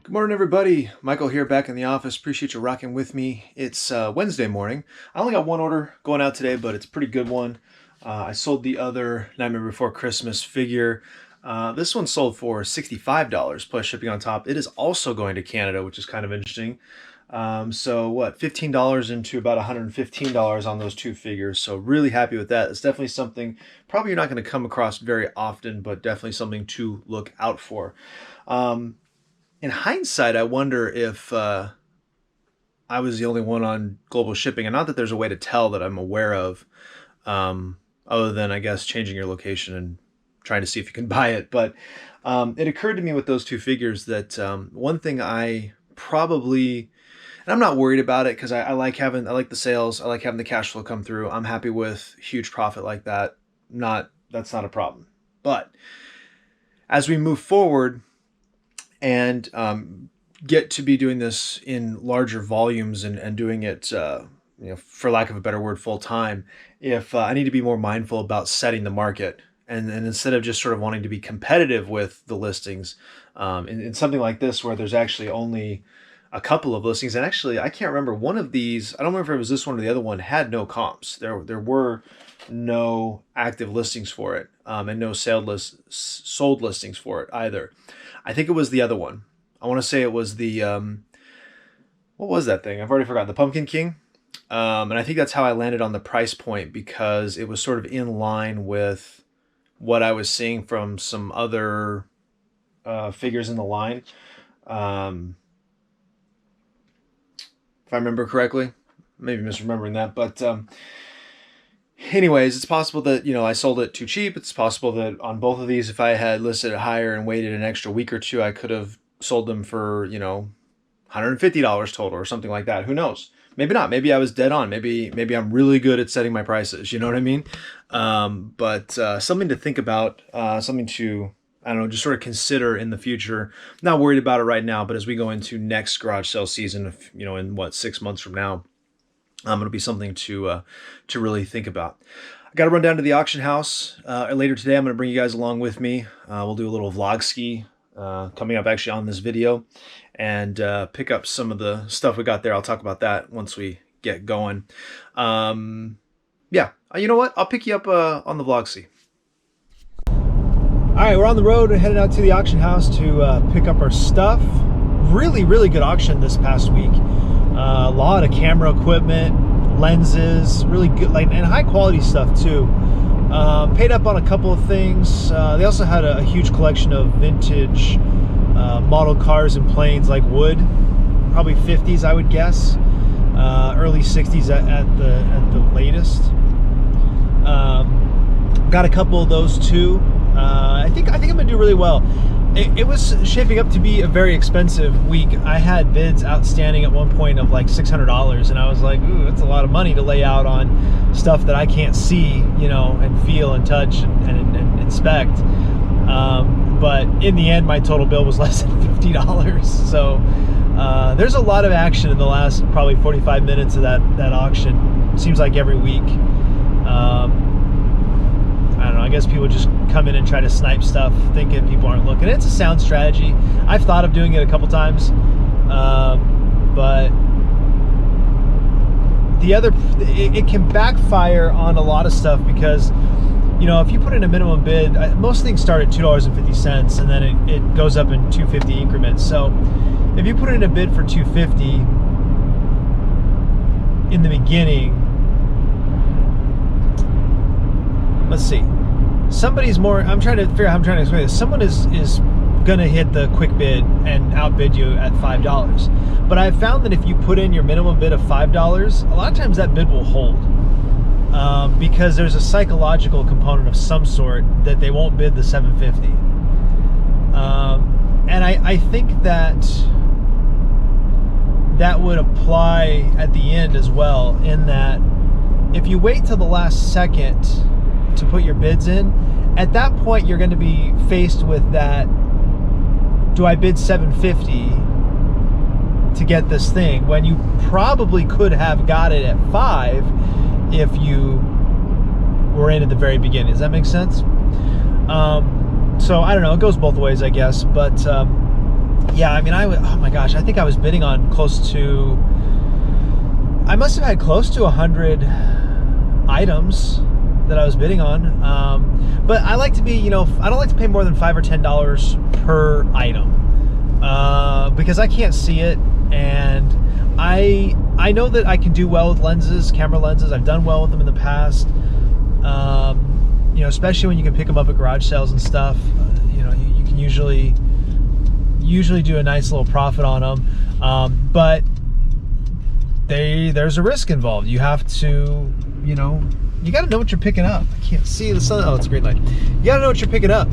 Good morning, everybody. Michael here, back in the office. Appreciate you rocking with me. It's Wednesday morning. I only got one order going out today, but it's a pretty good one. I sold the other Nightmare Before Christmas figure. This one sold for $65 plus shipping on top. It is also going to Canada, which is kind of interesting. So what, $15 into about $115 on those two figures. So really happy with that. It's definitely something probably you're not going to come across very often, but definitely something to look out for. In hindsight, I wonder if I was the only one on global shipping, and not that there's a way to tell that I'm aware of, other than, I guess, changing your location and trying to see if you can buy it. But it occurred to me with those two figures that one thing I probably, and I'm not worried about it because I like the sales, I like having the cash flow come through. I'm happy with huge profit like that. That's not a problem. But as we move forward and get to be doing this in larger volumes and doing it, for lack of a better word, full time, if I need to be more mindful about setting the market and instead of just sort of wanting to be competitive with the listings, in something like this where there's actually only a couple of listings, and actually I can't remember, one of these, I don't remember if it was this one or the other one, had no comps. There were no active listings for it, and no sold listings for it either. I think it was the other one. I want to say it was the, what was that thing? I've already forgotten. The Pumpkin King. And I think that's how I landed on the price point, because it was sort of in line with what I was seeing from some other figures in the line. If I remember correctly, maybe misremembering that, but anyways, it's possible that, I sold it too cheap. It's possible that on both of these, if I had listed it higher and waited an extra week or two, I could have sold them for, $150 total or something like that. Who knows? Maybe not. Maybe I was dead on. Maybe I'm really good at setting my prices. You know what I mean? But something to think about, something to, I don't know, just sort of consider in the future. Not worried about it right now, but as we go into next garage sale season, in 6 months from now, it'll be something to really think about. I got to run down to the auction house later today. I'm going to bring you guys along with me. We'll do a little vlog ski coming up actually on this video, and pick up some of the stuff we got there. I'll talk about that once we get going. Yeah, you know what? I'll pick you up on the vlog ski. All right, we're on the road and headed out to the auction house to pick up our stuff. Really, really good auction this past week. A lot of camera equipment, lenses, really good, and high quality stuff too. Paid up on a couple of things. They also had a huge collection of vintage model cars and planes, like wood, probably 50s, I would guess, early 60s at the latest. Got a couple of those too. I think I'm gonna do really well. It was shaping up to be a very expensive week. I had bids outstanding at one point of like $600, and I was like, ooh, that's a lot of money to lay out on stuff that I can't see, and feel and touch and inspect. But in the end, my total bill was less than $50. So there's a lot of action in the last probably 45 minutes of that auction. Seems like every week. I don't know, I guess people just come in and try to snipe stuff thinking people aren't looking. It's a sound strategy. I've thought of doing it a couple times, but it can backfire on a lot of stuff, because if you put in a minimum bid, most things start at $2.50, and then it goes up in $2.50 increments. So if you put in a bid for $2.50 in the beginning, let's see, somebody's more, I'm trying to figure out how I'm trying to explain this. Someone is gonna hit the quick bid and outbid you at $5. But I've found that if you put in your minimum bid of $5, a lot of times that bid will hold, because there's a psychological component of some sort that they won't bid the $7.50. And I think that would apply at the end as well, in that if you wait till the last second to put your bids in, at that point you're going to be faced with that, do I bid $7.50 to get this thing, when you probably could have got it at $5 if you were in at the very beginning. Does that make sense? So I don't know, it goes both ways, I guess, but yeah, I mean, oh my gosh, I think I was bidding on I must have had close to 100 items that I was bidding on. But I like to be, I don't like to pay more than $5 or $10 per item, because I can't see it, and I know that I can do well with lenses, camera lenses. I've done well with them in the past. Especially when you can pick them up at garage sales and stuff. You can usually do a nice little profit on them, but there's a risk involved. You have to, you got to know what you're picking up. I can't see the sun. Oh, it's a green light. You got to know what you're picking up,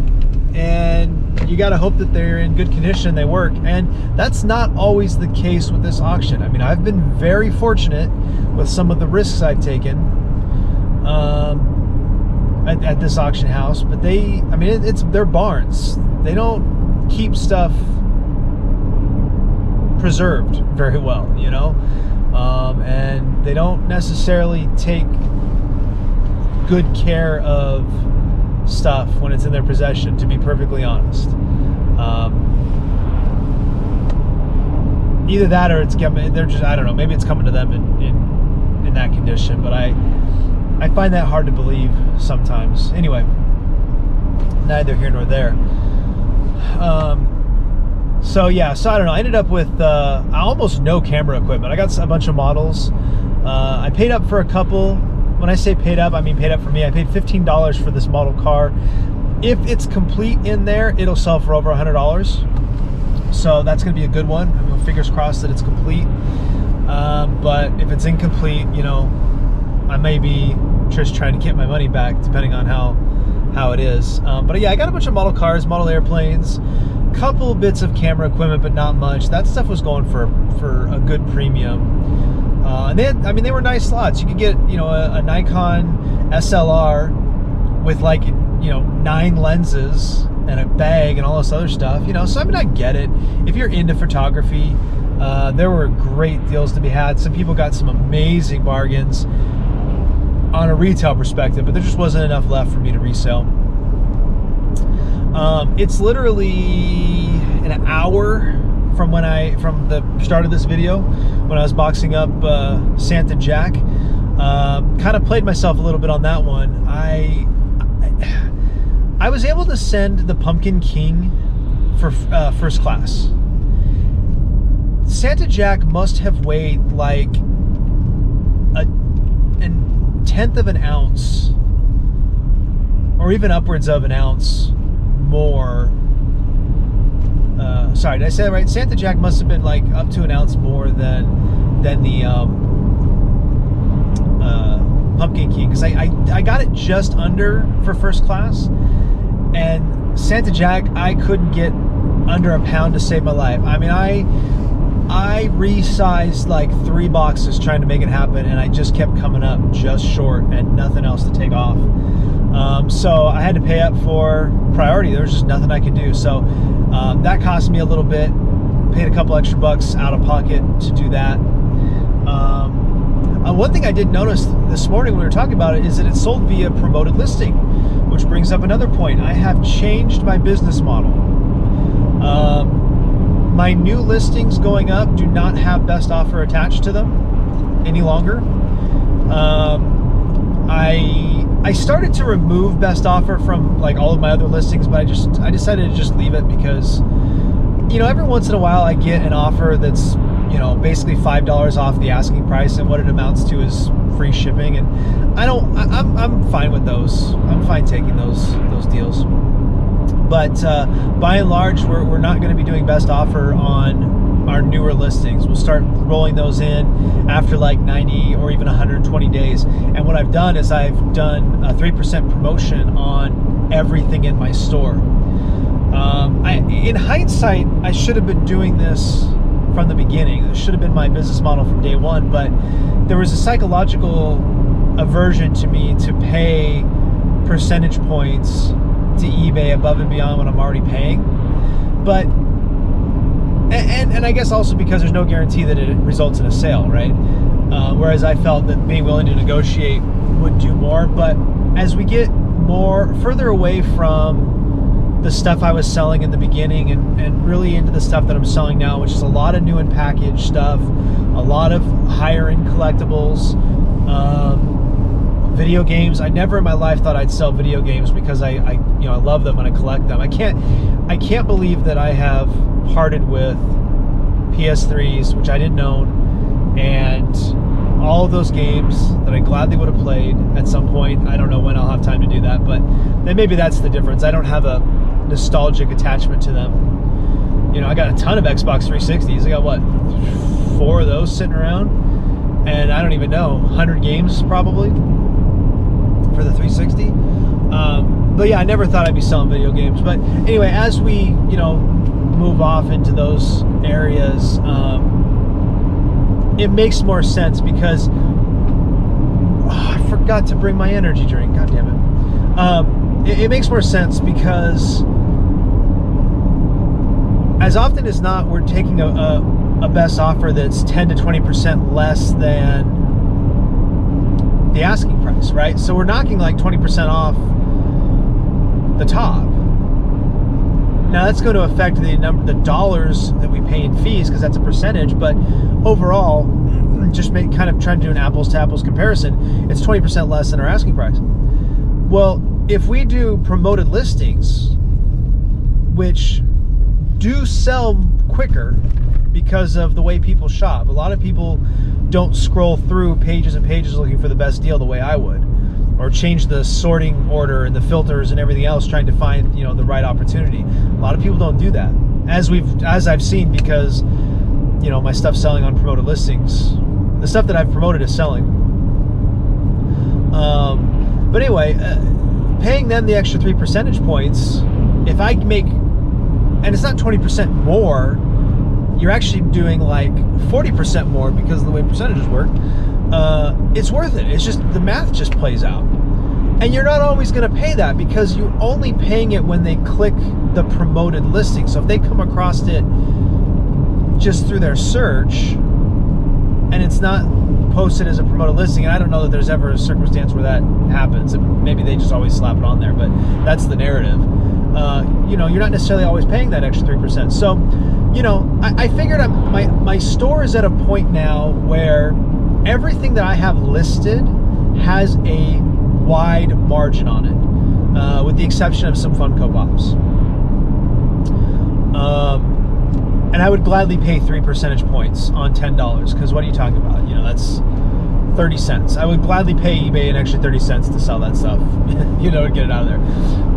and you got to hope that they're in good condition, they work. And that's not always the case with this auction. I mean, I've been very fortunate with some of the risks I've taken at this auction house, but they're barns. They don't keep stuff preserved very well, and they don't necessarily take good care of stuff when it's in their possession, to be perfectly honest. Either that, or they're just, I don't know, maybe it's coming to them in that condition, but I find that hard to believe sometimes. Anyway, neither here nor there. So I don't know, I ended up with almost no camera equipment. I got a bunch of models. I paid up for a couple. When I say paid up, I mean paid up for me. I paid $15 for this model car. If it's complete in there, it'll sell for over $100. So that's going to be a good one. Fingers crossed that it's complete. But if it's incomplete, I may be just trying to get my money back, depending on how it is. But yeah, I got a bunch of model cars, model airplanes, couple bits of camera equipment, but not much. That stuff was going for a good premium. And they were nice slots. You could get, a Nikon SLR with 9 lenses and a bag and all this other stuff, so I get it. If you're into photography, there were great deals to be had. Some people got some amazing bargains on a retail perspective, but there just wasn't enough left for me to resell. It's literally an hour from the start of this video, when I was boxing up Santa Jack. Kind of played myself a little bit on that one. I was able to send the Pumpkin King for first class. Santa Jack must have weighed like a tenth of an ounce, or even upwards of an ounce more. Sorry, did I say that right? Santa Jack must have been like up to an ounce more than the Pumpkin King, because I got it just under for first class, and Santa Jack I couldn't get under a pound to save my life. I mean, I resized like 3 boxes trying to make it happen, and I just kept coming up just short and nothing else to take off. So I had to pay up for priority. There was just nothing I could do. So that cost me a little bit. Paid a couple extra bucks out of pocket to do that. One thing I did notice this morning when we were talking about it is that it's sold via promoted listing, which brings up another point. I have changed my business model. My new listings going up do not have best offer attached to them any longer. I started to remove best offer from like all of my other listings, but I decided to just leave it because, every once in a while I get an offer that's, basically $5 off the asking price, and what it amounts to is free shipping, and I'm fine with those. I'm fine taking those deals. But by and large, we're not going to be doing best offer on our newer listings. We'll start rolling those in after like 90 or even 120 days. And what I've done is I've done a 3% promotion on everything in my store. In hindsight, I should have been doing this from the beginning. This should have been my business model from day one, but there was a psychological aversion to me to pay percentage points to eBay above and beyond what I'm already paying. But and I guess also because there's no guarantee that it results in a sale, right? Whereas I felt that being willing to negotiate would do more. But as we get further away from the stuff I was selling in the beginning and really into the stuff that I'm selling now, which is a lot of new and packaged stuff, a lot of higher end collectibles, video games. I never in my life thought I'd sell video games because I love them and I collect them. I can't believe that I have parted with PS3s, which I didn't own, and all of those games that I gladly would have played at some point. I don't know when I'll have time to do that, but then maybe that's the difference. I don't have a nostalgic attachment to them. I got a ton of Xbox 360s. I got, what, 4 of those sitting around, and I don't even know, 100 games probably for the 360. But yeah, I never thought I'd be selling video games. But anyway, as we move off into those areas, it makes more sense because I forgot to bring my energy drink. God damn it. It makes more sense because as often as not, we're taking a best offer that's 10 to 20% less than the asking price, right? So we're knocking like 20% off the top. Now that's going to affect the dollars that we pay in fees because that's a percentage, but overall, just kind of trying to do an apples to apples comparison, it's 20% less than our asking price. Well, if we do promoted listings, which do sell quicker because of the way people shop. A lot of people don't scroll through pages and pages looking for the best deal the way I would, or change the sorting order and the filters and everything else trying to find the right opportunity. A lot of people don't do that, as I've seen, because my stuff's selling on promoted listings. The stuff that I've promoted is selling. But anyway, paying them the extra 3 percentage points, if I make, and it's not 20% more, you're actually doing like 40% more because of the way percentages work. It's worth it. It's just the math just plays out. And you're not always going to pay that because you're only paying it when they click the promoted listing. So if they come across it just through their search and it's not posted as a promoted listing, and I don't know that there's ever a circumstance where that happens. Maybe they just always slap it on there, but that's the narrative. You're not necessarily always paying that extra 3%. So, I figured my store is at a point now where everything that I have listed has a wide margin on it, with the exception of some Funko Pops. And I would gladly pay 3 percentage points on $10, because what are you talking about? That's 30 cents. I would gladly pay eBay an extra 30 cents to sell that stuff, to get it out of there.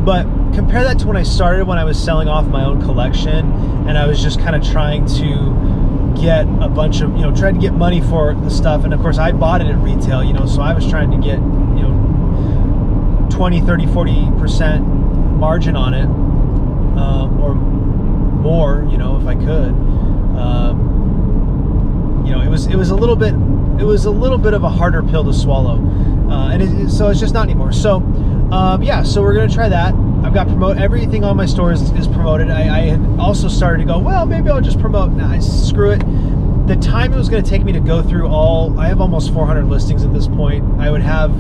But compare that to when I started, when I was selling off my own collection, and I was just kind of trying to get a bunch of, trying to get money for the stuff. And of course I bought it at retail, so I was trying to get, 20, 30, 40% margin on it, or more, if I could. It was a little bit of a harder pill to swallow, so it's just not anymore. So so we're gonna try that. I've got everything on my store is promoted. I had also started to go, well, maybe I'll just promote. Nah, screw it. The time it was going to take me to go through I have almost 400 listings at this point. I would have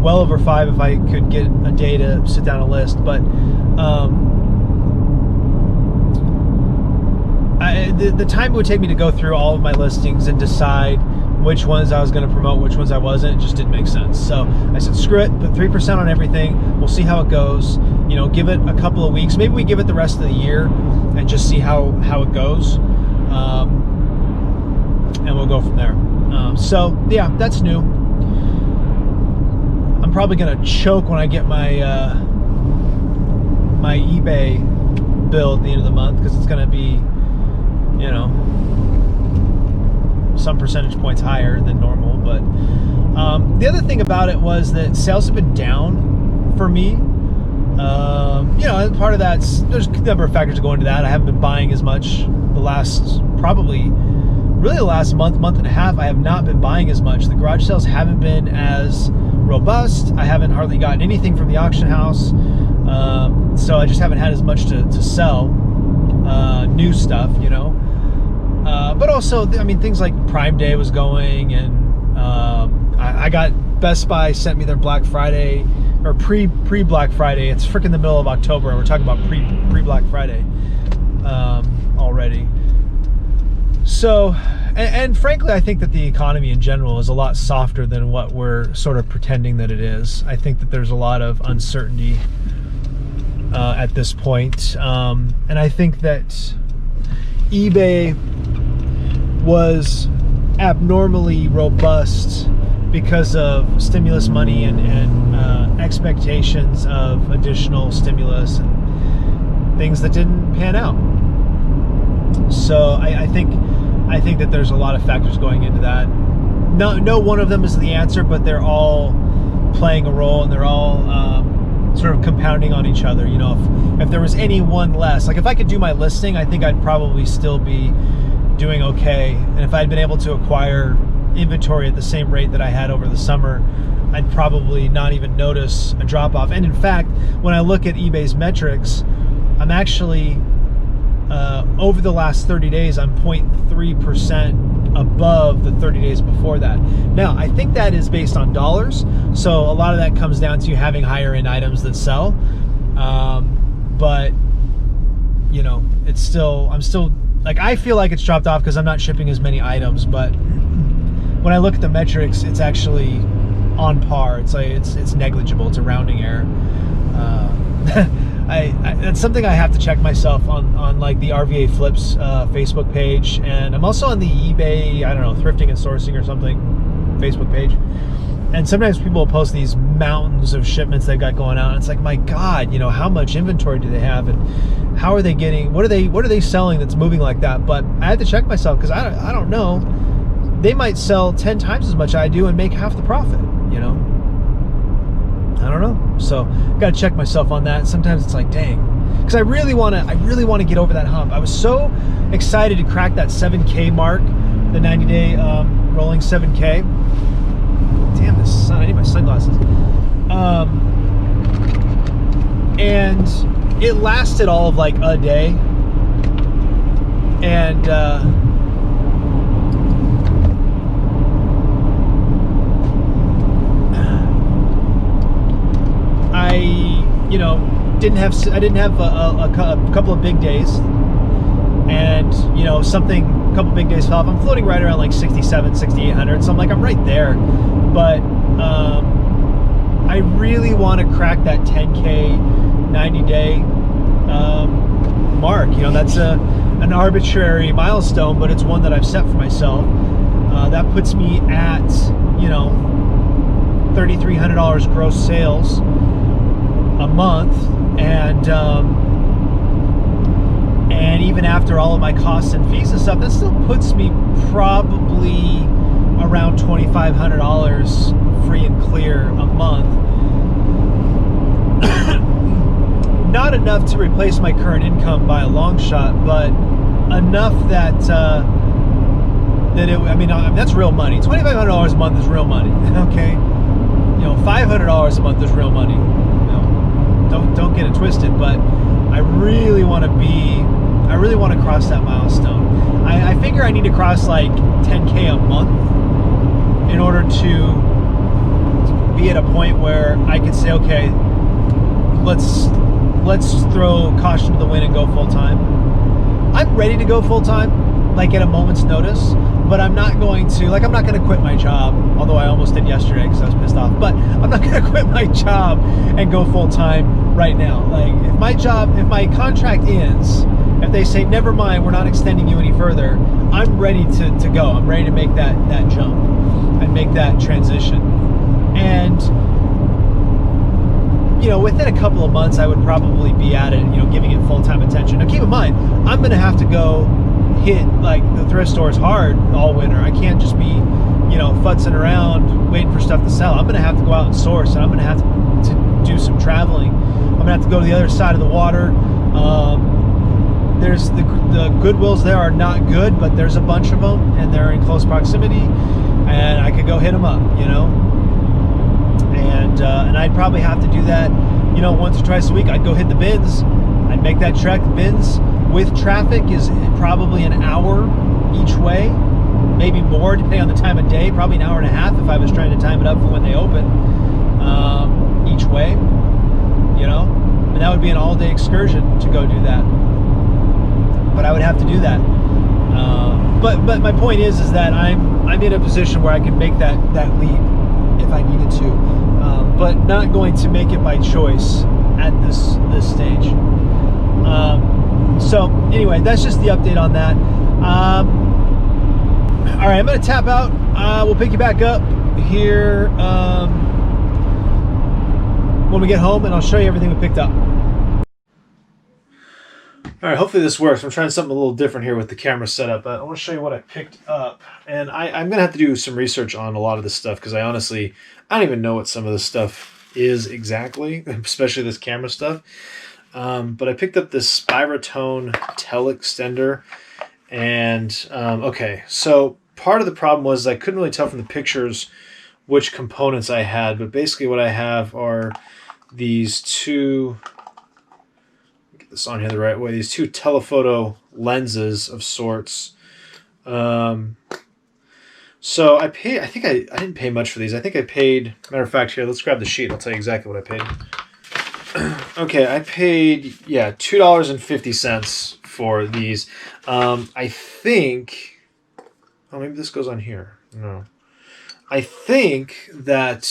well over 5 if I could get a day to sit down and list, but the time it would take me to go through all of my listings and decide which ones I was going to promote, which ones I wasn't, it just didn't make sense. So I said, screw it, put 3% on everything. We'll see how it goes. Give it a couple of weeks. Maybe we give it the rest of the year and just see how it goes. And we'll go from there. So yeah, that's new. I'm probably going to choke when I get my my eBay bill at the end of the month, because it's going to be, some percentage points higher than normal. But the other thing about it was that sales have been down for me. Part of that's, there's a number of factors that go into that. I haven't been buying as much the last month and a half. I have not been buying as much. The garage sales haven't been as robust. I haven't hardly gotten anything from the auction house. So I just haven't had as much to sell, new stuff, but also, things like Prime Day was going, and I got Best Buy sent me their Black Friday or pre Black Friday. It's freaking the middle of October, and we're talking about pre Black Friday already. So, and frankly, I think that the economy in general is a lot softer than what we're sort of pretending that it is. I think that there's a lot of uncertainty at this point. And I think that eBay was abnormally robust because of stimulus money and expectations of additional stimulus and things that didn't pan out. So I think that there's a lot of factors going into that. No one of them is the answer, but they're all playing a role, and they're all sort of compounding on each other. You know, if there was any one less, like if I could do my listing, I think I'd probably still be doing okay. And if I'd been able to acquire inventory at the same rate that I had over the summer, I'd probably not even notice a drop off. And in fact, when I look at eBay's metrics, I'm actually over the last 30 days, I'm 0.3% above the 30 days before that. Now, I think that is based on dollars, so a lot of that comes down to having higher end items that sell. But you know, I'm still like, I feel like it's dropped off because I'm not shipping as many items. But when I look at the metrics, it's actually on par. It's like it's negligible. It's a rounding error. That's something I have to check myself on like the RVA Flips Facebook page, and I'm also on the eBay, I don't know, thrifting and sourcing or something Facebook page. And sometimes people will post these mountains of shipments they've got going out, and it's like, my God, you know, how much inventory do they have, and how are they getting? What are they selling that's moving like that? But I had to check myself because I don't know. They might sell 10 times as much I do and make half the profit. You know. I don't know. So got to check myself on that. Sometimes it's like, dang, because I really want to get over that hump. I was so excited to crack that 7K mark, the 90-day rolling 7K. Damn, this sun! I need my sunglasses. And it lasted all of like a day, and I didn't have a couple of big days, and you know, a couple big days fell off. I'm floating right around like 6,700, 6,800, so I'm like, I'm right there. But I really want to crack that 10K 90-day mark. You know, that's an arbitrary milestone, but it's one that I've set for myself. That puts me at, you know, $3,300 gross sales a month, and even after all of my costs and fees and stuff, that still puts me probably around $2,500 free and clear a month. Not enough to replace my current income by a long shot, but enough that that's real money. $2,500 a month is real money. Okay, you know, $500 a month is real money. Don't get it twisted, but I really want to cross that milestone. I figure I need to cross like 10K a month in order to be at a point where I can say, okay, let's throw caution to the wind and go full time. I'm ready to go full time, like at a moment's notice, but I'm not going to quit my job, although I almost did yesterday because I was pissed off. But I'm not going to quit my job and go full time right now. Like, if my contract ends, if they say, never mind, we're not extending you any further, I'm ready to go. I'm ready to make that jump and make that transition. And, you know, within a couple of months, I would probably be at it, you know, giving it full-time attention. Now, keep in mind, I'm going to have to go hit, like, the thrift stores hard all winter. I can't just be, you know, futzing around waiting for stuff to sell. I'm going to have to go out and source, and I'm going to have to do some traveling. I'm going to have to go to the other side of the water. There's the Goodwills there are not good, but there's a bunch of them, and they're in close proximity, and I could go hit them up, you know. And I'd probably have to do that, you know, once or twice a week. I'd go hit the bins. I'd make that trek. The bins with traffic is probably an hour each way, maybe more depending on the time of day. Probably an hour and a half if I was trying to time it up for when they open each each way, you know, and that would be an all-day excursion to go do that. But I would have to do that. But my point is that I'm in a position where I can make that leap if I needed to, but not going to make it by choice at this stage. So anyway, that's just the update on that. All right, I'm going to tap out. We'll pick you back up here when we get home, and I'll show you everything we picked up. All right, hopefully this works. I'm trying something a little different here with the camera setup, but I want to show you what I picked up. And I'm going to have to do some research on a lot of this stuff because I don't even know what some of this stuff is exactly, especially this camera stuff. But I picked up this Spiratone tel extender. And, okay, so part of the problem was I couldn't really tell from the pictures which components I had, but basically what I have are these two... this on here the right way. These two telephoto lenses of sorts. So I paid. I think I didn't pay much for these. I think I paid. Matter of fact, here, let's grab the sheet. I'll tell you exactly what I paid. Okay, I paid $2.50 for these. I think. Oh, maybe this goes on here. No, I think that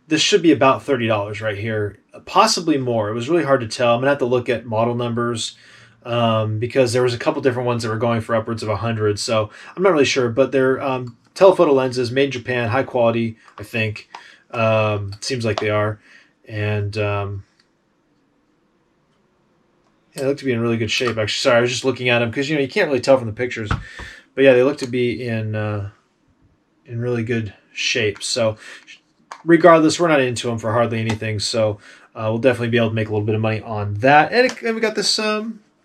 this should be about $30 right here. Possibly more. It was really hard to tell. I'm gonna have to look at model numbers because there was a couple different ones that were going for upwards of 100. So I'm not really sure, but they're telephoto lenses, made in Japan, high quality. I think seems like they are, and yeah, they look to be in really good shape. Actually, sorry, I was just looking at them because you can't really tell from the pictures, but yeah, they look to be in really good shape. So regardless, we're not into them for hardly anything, so we'll definitely be able to make a little bit of money on that. And we got this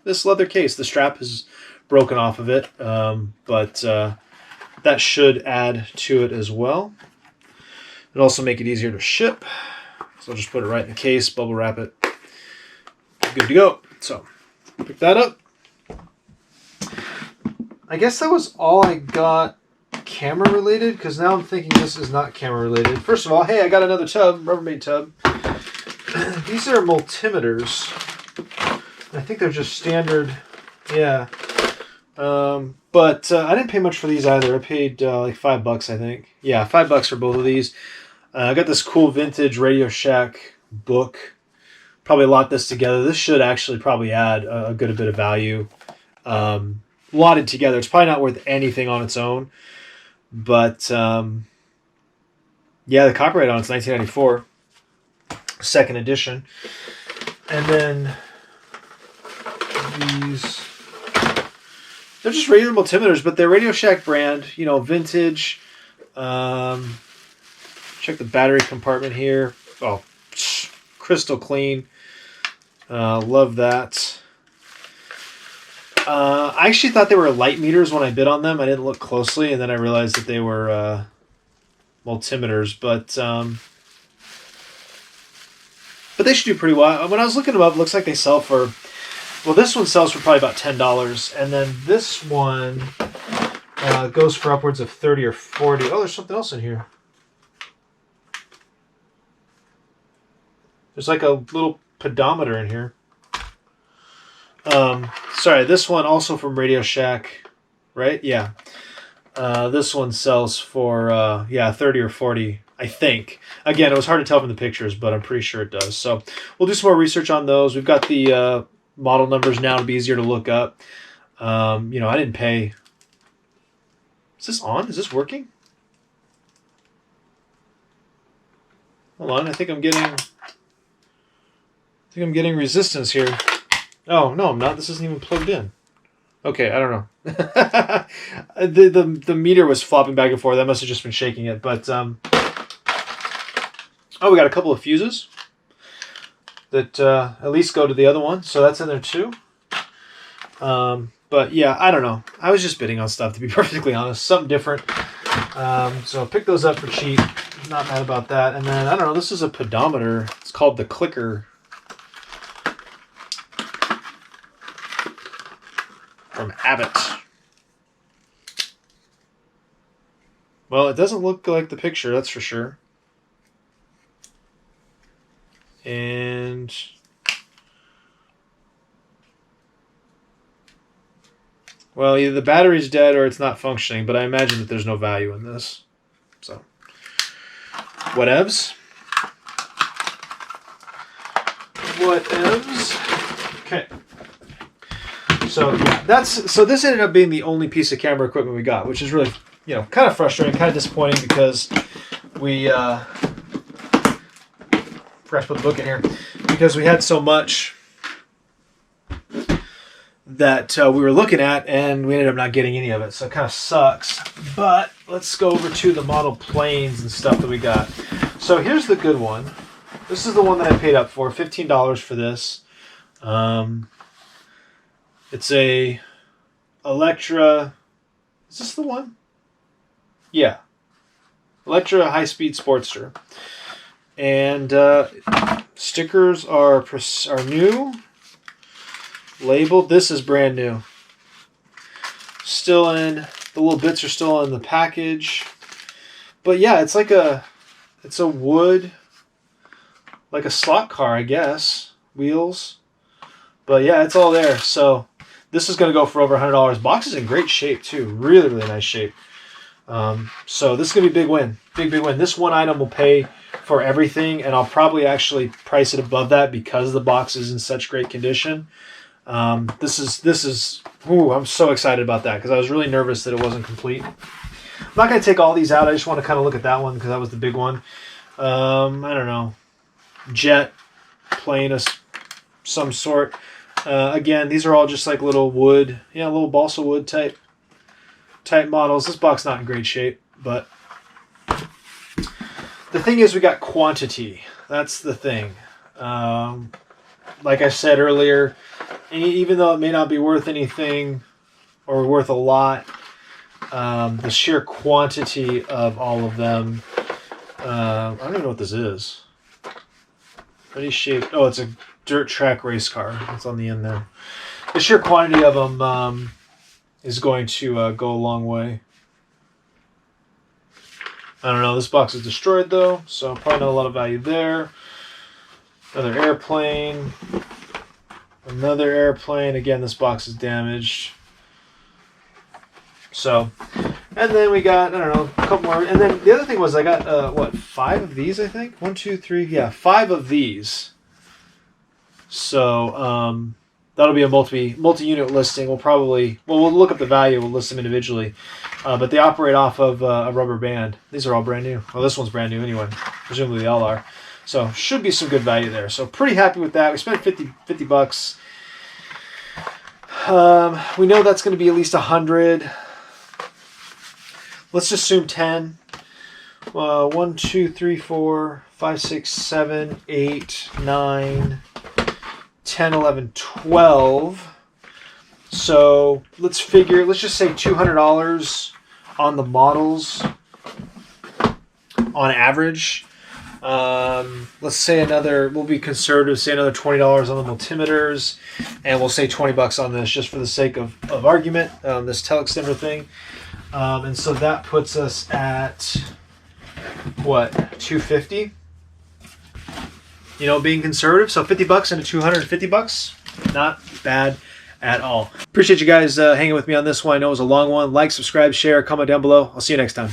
this leather case. The strap is broken off of it, but that should add to it as well. It'll also make it easier to ship. So I'll just put it right in the case, bubble wrap it. Good to go. So pick that up. I guess that was all I got camera related, because now I'm thinking this is not camera related. First of all, hey, I got another tub, Rubbermaid tub. These are multimeters. I think they're just standard, yeah. But I didn't pay much for these either. I paid like $5, I think. Yeah, $5 for both of these. I got this cool vintage Radio Shack book. Probably lot this together. This should actually probably add a good bit of value. Lotted together, it's probably not worth anything on its own. But, yeah, the copyright on it's 1994. Second edition. And then these... they're just regular multimeters, but they're Radio Shack brand. Vintage. Check the battery compartment here. Oh, crystal clean. Love that. I actually thought they were light meters when I bid on them. I didn't look closely, and then I realized that they were multimeters. But they should do pretty well. When I was looking them up, it looks like they sell for... well, this one sells for probably about $10, and then this one goes for upwards of $30 or $40. Oh, there's something else in here. There's like a little pedometer in here. Sorry, this one also from Radio Shack, right? Yeah. This one sells for, yeah, 30 or 40, I think. Again, it was hard to tell from the pictures, but I'm pretty sure it does. So we'll do some more research on those. We've got the model numbers now to be easier to look up. I didn't pay. Is this on? Is this working? Hold on, I think I'm getting resistance here. Oh, no, I'm not. This isn't even plugged in. Okay, I don't know. the meter was flopping back and forth. That must have just been shaking it. But, oh, we got a couple of fuses that at least go to the other one. So that's in there too. But, yeah, I don't know. I was just bidding on stuff, to be perfectly honest. Something different. So pick those up for cheap. Not mad about that. And then, I don't know, this is a pedometer. It's called the Clicker. From Abbott. Well, it doesn't look like the picture, that's for sure. And well, either the battery's dead or it's not functioning, but I imagine that there's no value in this. So, whatevs. Whatevs. Okay. So yeah, this ended up being the only piece of camera equipment we got, which is really, kind of frustrating, kind of disappointing, because we forgot to put the book in here, because we had so much that we were looking at, and we ended up not getting any of it, so it kind of sucks. But let's go over to the model planes and stuff that we got. So here's the good one. This is the one that I paid up for, $15 for this. It's a Electra. Is this the one? Yeah. Electra high-speed Sportster. And stickers are new. Labeled. This is brand new. Still in. The little bits are still in the package. But yeah, it's a wood, like a slot car, I guess. Wheels. But yeah, it's all there. So this is going to go for over $100. Box is in great shape too. Really, really nice shape. So this is going to be a big win. Big win. This one item will pay for everything, and I'll probably actually price it above that because the box is in such great condition. This is I'm so excited about that, because I was really nervous that it wasn't complete. I'm not going to take all these out. I just want to kind of look at that one because that was the big one. I don't know. Jet plane of some sort. Again, these are all just like little wood, little balsa wood type models. This box not in great shape, but the thing is, we got quantity. That's the thing. Like I said earlier, even though it may not be worth anything or worth a lot, the sheer quantity of all of them. I don't even know what this is. What is shaped? Oh, it's a dirt track race car. It's on the end there. The sheer quantity of them is going to go a long way. I don't know. This box is destroyed though, so probably not a lot of value there. Another airplane. Another airplane. Again, this box is damaged. So, and then we got, I don't know, a couple more. And then the other thing was I got, 5 of these, I think? 1, 2, 3, yeah, 5 of these. So, that'll be a multi-unit listing. We'll look up the value. We'll list them individually. But they operate off of a rubber band. These are all brand new. Well, this one's brand new anyway. Presumably they all are. So, should be some good value there. So, pretty happy with that. We spent 50 bucks. We know that's going to be at least 100. Let's just assume 10. 1, 2, 3, 4, 5, 6, 7, 8, 9, 10, 11, 12. So let's just say $200 on the models on average. Let's say we'll be conservative, say another $20 on the multimeters, and we'll say 20 bucks on this just for the sake of argument, this teleextender thing. And so that puts us at what, 250? Being conservative. So 50 bucks into 250 bucks. Not bad at all. Appreciate you guys hanging with me on this one. I know it was a long one. Like, subscribe, share, comment down below. I'll see you next time.